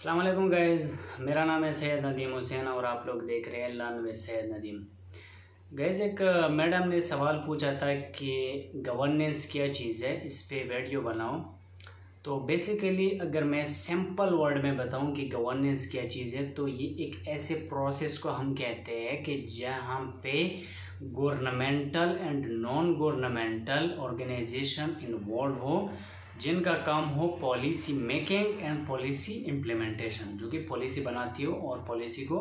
अस्सलाम वालेकुम गाइज़, मेरा नाम है सैयद नदीम हुसैन और आप लोग देख रहे हैं learn with Syed Nadeem. Guys, एक मैडम ने सवाल पूछा था कि गवर्नेंस क्या चीज़ है, इस पे वीडियो बनाओ। तो बेसिकली अगर मैं सिंपल वर्ड में बताऊं कि गवर्नेंस क्या चीज़ है, तो ये एक ऐसे प्रोसेस को हम कहते हैं कि जहां पे governmental and non governmental organization involve हो, जिनका काम हो policy making and policy implementation, जो कि पॉलिसी बनाती हो और पॉलिसी को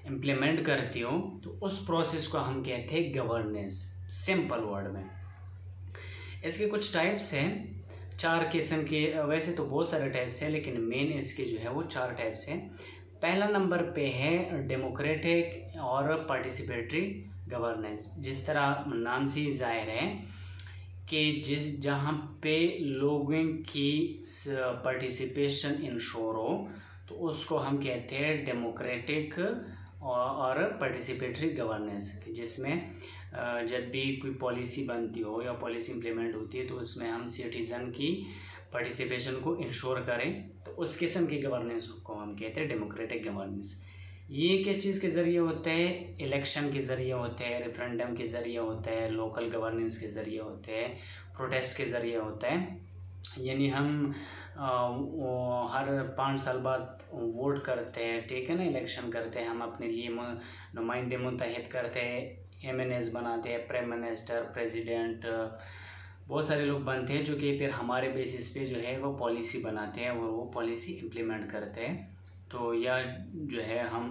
इम्प्लीमेंट करती हो, तो उस प्रोसेस को हम कहते हैं गवर्नेंस, सिंपल वर्ड में। इसके कुछ टाइप्स हैं, 4 किस्म के। वैसे तो बहुत सारे टाइप्स हैं, लेकिन मेन इसके जो है वो 4 टाइप्स हैं। पहला नंबर पे है डेमोक्रेटिक और पार्टिसिपेटरी गवर्नेंस। जिस तरह नाम से जाहिर है कि जहाँ पे लोगों की पार्टिसिपेशन इंश्योर हो, तो उसको हम कहते हैं डेमोक्रेटिक और पार्टिसिपेटरी गवर्नेंस, जिसमें जब भी कोई पॉलिसी बनती हो या पॉलिसी इम्प्लीमेंट होती है, तो उसमें हम सिटीज़न की पार्टिसिपेशन को इंश्योर करें, तो उस किस्म की गवर्नेंस को हम कहते हैं डेमोक्रेटिक गवर्नेंस। ये किस चीज़ के ज़रिए होते हैं? इलेक्शन के ज़रिए होते हैं, रेफरेंडम के ज़रिए होते हैं, लोकल गवर्नेंस के ज़रिए होते हैं, प्रोटेस्ट के ज़रिए होते हैं। यानी हम हर 5 साल बाद वोट करते हैं, ठीक है ना, इलेक्शन करते हैं, हम अपने लिए नुमाइंदे मुंतखब करते हैं, MNAs बनाते हैं, प्राइम मिनिस्टर, प्रेसिडेंट, बहुत सारे लोग बनते हैं, जो कि फिर हमारे बेसिस पे जो है वो पॉलिसी बनाते हैं और वो पॉलिसी इम्प्लीमेंट करते हैं। तो या जो है हम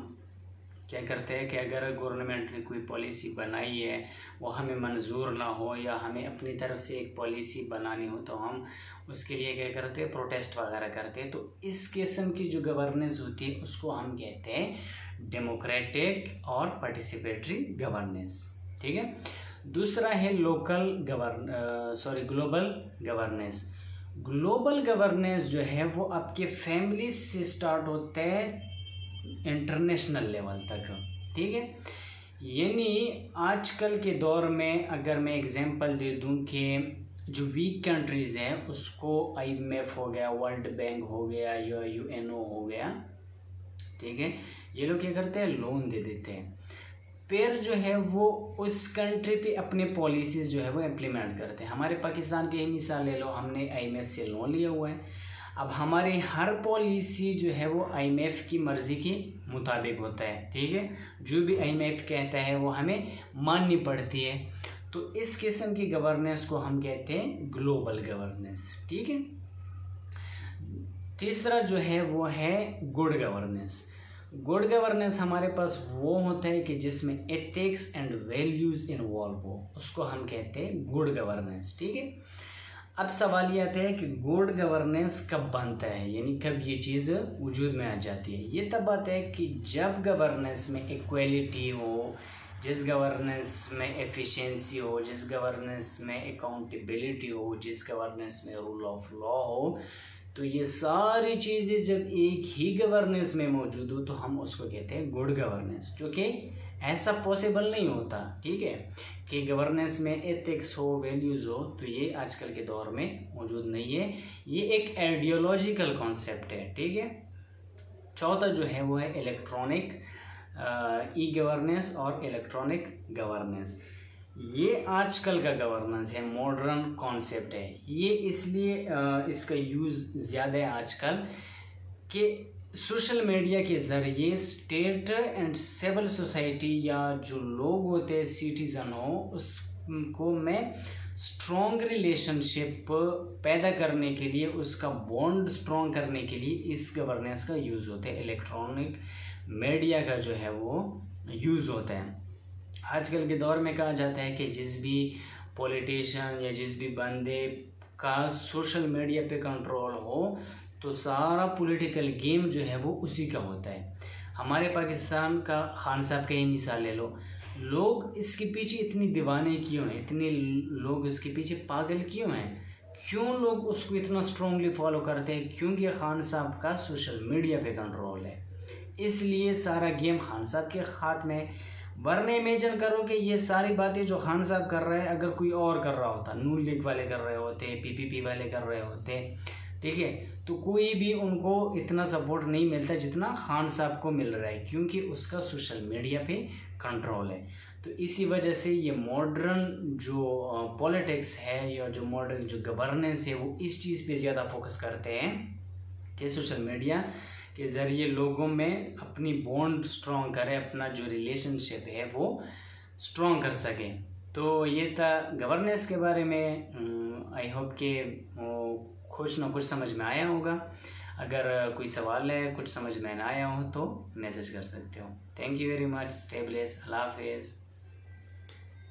क्या करते हैं कि अगर गवर्नमेंट ने कोई पॉलिसी बनाई है, वो हमें मंजूर ना हो या हमें अपनी तरफ से एक पॉलिसी बनानी हो, तो हम उसके लिए क्या करते हैं, प्रोटेस्ट वगैरह करते हैं। तो इस किस्म की जो गवर्नेंस होती है उसको हम कहते हैं डेमोक्रेटिक और पार्टिसिपेटरी गवर्नेंस, ठीक है। दूसरा है ग्लोबल गवर्नेंस। ग्लोबल गवर्नेंस जो है वो आपके फैमिली से स्टार्ट होता है इंटरनेशनल लेवल तक, ठीक है। यानी आजकल के दौर में अगर मैं एग्जांपल दे दूं कि जो वीक कंट्रीज़ हैं उसको IMF हो गया, वर्ल्ड बैंक हो गया या UNO हो गया, ठीक है, ये लोग क्या करते हैं, लोन दे देते हैं। फिर जो है वो उस कंट्री पे अपने पॉलिसीज़ जो है वो इम्प्लीमेंट करते हैं। हमारे पाकिस्तान की ही मिसाल ले लो, हमने IMF से लोन लिया हुआ है। अब हमारी हर पॉलिसी जो है वो IMF की मर्ज़ी के मुताबिक होता है, ठीक है। जो भी IMF कहता है वो हमें माननी पड़ती है। तो इस किस्म की गवर्नेंस को हम कहते हैं ग्लोबल गवर्नेंस, ठीक है। तीसरा जो है वो है गुड गवर्नेंस। गुड गवर्नेंस हमारे पास वो होता है कि जिसमें एथिक्स एंड वैल्यूज़ इन्वॉल्व हो, उसको हम कहते हैं गुड गवर्नेंस, ठीक है। अब सवाल ये आता है कि गुड गवर्नेंस कब बनता है, यानी कब ये चीज़ वजूद में आ जाती है। ये तब आता है कि जब गवर्नेंस में इक्वलिटी हो, जिस गवर्नेंस में एफिशिएंसी हो, जिस गवर्नेंस में अकाउंटेबिलिटी हो, जिस गवर्नेंस में रूल ऑफ लॉ हो, तो ये सारी चीज़ें जब एक ही गवर्नेंस में मौजूद हो, तो हम उसको कहते हैं गुड गवर्नेंस। जो कि ऐसा पॉसिबल नहीं होता, ठीक है, कि गवर्नेंस में एथिक्स हो, वैल्यूज़ हो, तो ये आजकल के दौर में मौजूद नहीं है। ये एक आइडियोलॉजिकल कॉन्सेप्ट है, ठीक है। चौथा जो है वो है इलेक्ट्रॉनिक ई गवर्नेंस और इलेक्ट्रॉनिक गवर्नेंस। ये आजकल का गवर्नेंस है, मॉडर्न कॉन्सेप्ट है। ये इसलिए इसका यूज़ ज़्यादा है आजकल कि सोशल मीडिया के ज़रिए स्टेट एंड सिविल सोसाइटी या जो लोग होते हैं, सिटीज़न हो, उसको में स्ट्रॉन्ग रिलेशनशिप पैदा करने के लिए, उसका बॉन्ड स्ट्रॉन्ग करने के लिए इस गवर्नेंस का यूज़ होता है। इलेक्ट्रॉनिक मीडिया का जो है वो यूज़ होता है। आजकल के दौर में कहा जाता है कि जिस भी पॉलिटिशियन या जिस भी बंदे का सोशल मीडिया पे कंट्रोल हो, तो सारा पॉलिटिकल गेम जो है वो उसी का होता है। हमारे पाकिस्तान का खान साहब का ही मिसाल ले लो, लोग इसके पीछे इतनी दीवाने क्यों हैं, इतने लोग इसके पीछे पागल क्यों हैं, क्यों लोग उसको इतना स्ट्रांगली फॉलो करते हैं? क्योंकि खान साहब का सोशल मीडिया पे कंट्रोल है, इसलिए सारा गेम खान साहब के हाथ में। वरना इमेजिन करो कि ये सारी बातें जो खान साहब कर रहे हैं अगर कोई और कर रहा होता, नून लीग वाले कर रहे होते, PPP वाले कर रहे होते, ठीक है। तो कोई भी उनको इतना सपोर्ट नहीं मिलता जितना खान साहब को मिल रहा है, क्योंकि उसका सोशल मीडिया पे कंट्रोल है। तो इसी वजह से ये मॉडर्न जो पॉलिटिक्स है या जो मॉडर्न जो गवर्नेंस है वो इस चीज़ पे ज़्यादा फोकस करते हैं कि सोशल मीडिया के ज़रिए लोगों में अपनी बॉन्ड स्ट्रॉन्ग करें, अपना जो रिलेशनशिप है वो स्ट्रॉन्ग कर सकें। तो ये था गवर्नेंस के बारे में। आई होप कि कुछ ना कुछ समझ में आया होगा। अगर कोई सवाल है, कुछ समझ में ना आया हो तो मैसेज कर सकते हो। Thank you very much. Stay blessed. अल्लाह हाफिज़।